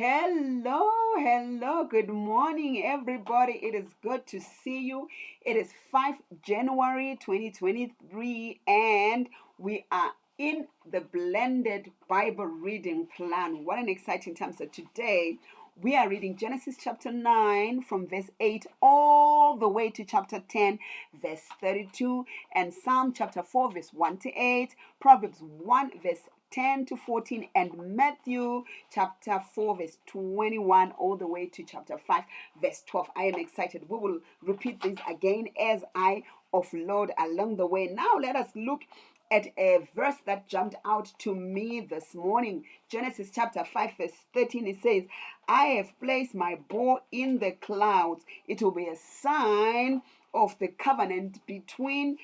Hello, good morning, everybody. It is good to see you. It is 5 January 2023, and we are in the blended Bible reading plan. What an exciting time! So, today we are reading Genesis chapter 9 from verse 8 all the way to chapter 10, verse 32, and Psalm chapter 4, verse 1 to 8, Proverbs 1, verse 10 to 14, and Matthew chapter 4 verse 21 all the way to chapter 5 verse 12. I am excited. We will repeat this again as I offload along the way. Now let us look at a verse that jumped out to me this morning. Genesis chapter 5 verse 13. It says, I have placed my bow in the clouds. It will be a sign of the covenant between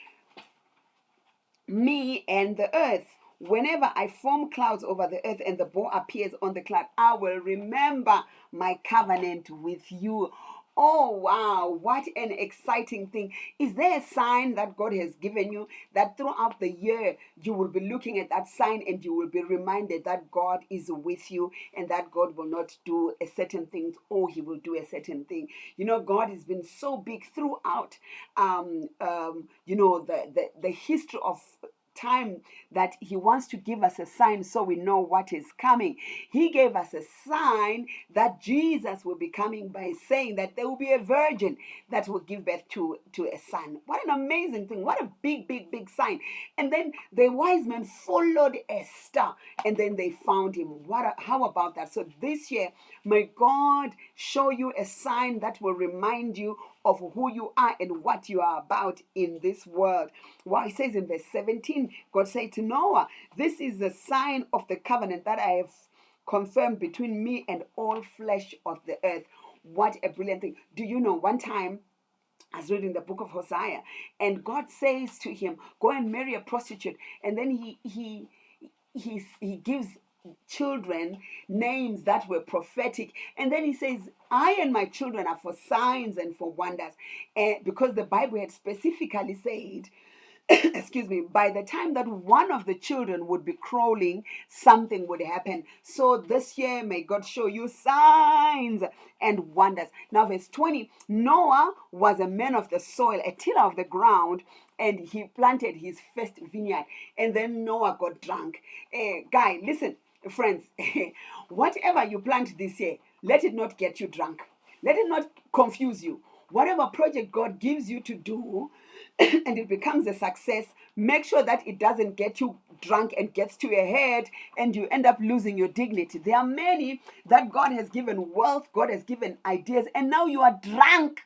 me and the earth. Whenever I form clouds over the earth and the bow appears on the cloud, I will remember my covenant with you. Oh, wow, what an exciting thing. Is there a sign that God has given you that throughout the year you will be looking at that sign and you will be reminded that God is with you and that God will not do a certain thing or he will do a certain thing? You know, God has been so big throughout, the history of time that he wants to give us a sign so we know what is coming. He gave us a sign that Jesus will be coming by saying that there will be a virgin that will give birth to a son. What an amazing thing. What a big sign. And then the wise men followed a star and then they found him. How about that? So this year, may God show you a sign that will remind you of who you are and what you are about in this world. Well, it says in verse 17, God said to Noah, this is the sign of the covenant that I have confirmed between me and all flesh of the earth. What a brilliant thing. Do you know, one time I was reading the book of Hosea, and God says to him, go and marry a prostitute. And then he gives children names that were prophetic, and then he says, I and my children are for signs and for wonders, because the Bible had specifically said excuse me, by the time that one of the children would be crawling, something would happen. So this year, may God show you signs and wonders. Now, verse 20, Noah was a man of the soil, a tiller of the ground, and he planted his first vineyard. And then Noah got drunk. Guy, listen, friends, whatever you plant this year, let it not get you drunk. Let it not confuse you. Whatever project God gives you to do and it becomes a success, make sure that it doesn't get you drunk and gets to your head and you end up losing your dignity. There are many that God has given wealth, God has given ideas, and now you are drunk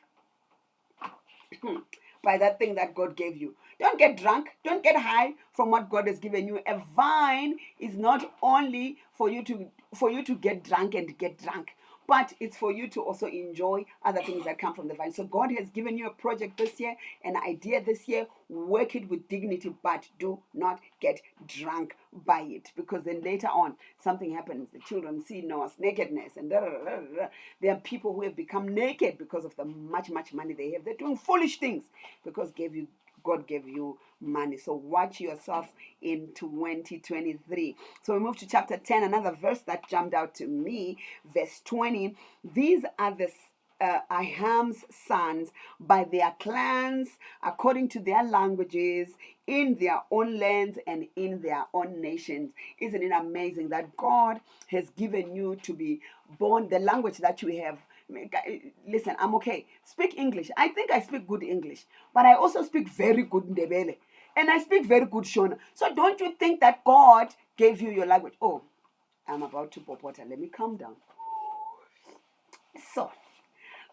by that thing that God gave you. Don't get drunk. Don't get high from what God has given you. A vine is not only for you to get drunk and get drunk, but it's for you to also enjoy other things that come from the vine. So God has given you a project this year, an idea this year. Work it with dignity, but do not get drunk by it, because then later on something happens. The children see Noah's nakedness, and there are people who have become naked because of the much money they have. They're doing foolish things because God gave you money. So watch yourself in 2023. So we move to chapter 10, another verse that jumped out to me, verse 20. These are the Aham's sons by their clans, according to their languages, in their own lands and in their own nations. Isn't it amazing that God has given you to be born the language that you have? Listen, I'm okay. Speak English. I think I speak good English, but I also speak very good Ndebele, and I speak very good Shona. So don't you think that God gave you your language? Oh, I'm about to pop water. Let me calm down. So,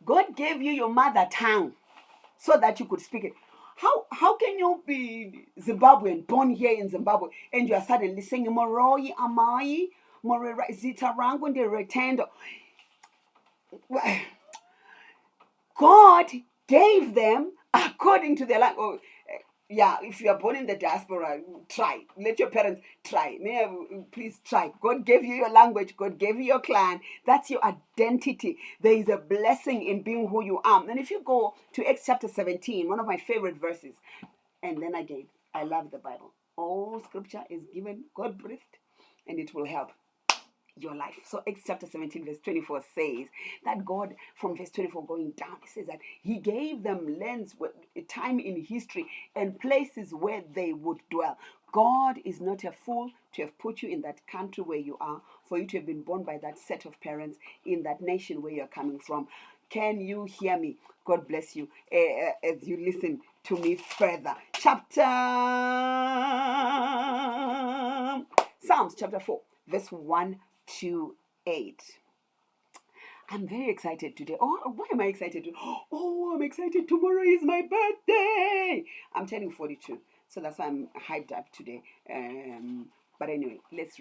God gave you your mother tongue so that you could speak it. How can you be Zimbabwean, born here in Zimbabwe, and you are suddenly singing Moroi Amai, Moroi Zita Rango de Retendo? God gave them according to their language. Yeah, if you are born in the diaspora, try. Let your parents try. Please try. God gave you your language. God gave you your clan. That's your identity. There is a blessing in being who you are. And if you go to Acts chapter 17, one of my favorite verses, and then again, I love the Bible. All scripture is given, God breathed, and it will help. your life. So Acts chapter 17 verse 24 says that God, from verse 24 going down, he says that he gave them lands, time in history and places where they would dwell. God is not a fool to have put you in that country where you are, for you to have been born by that set of parents in that nation where you're coming from. Can you hear me? God bless you as you listen to me further. Psalms chapter 4 verse 1 to 8. I'm very excited today. Oh, why am I excited? Oh, I'm excited. Tomorrow is my birthday. I'm turning 42. So that's why I'm hyped up today. But anyway, let's read.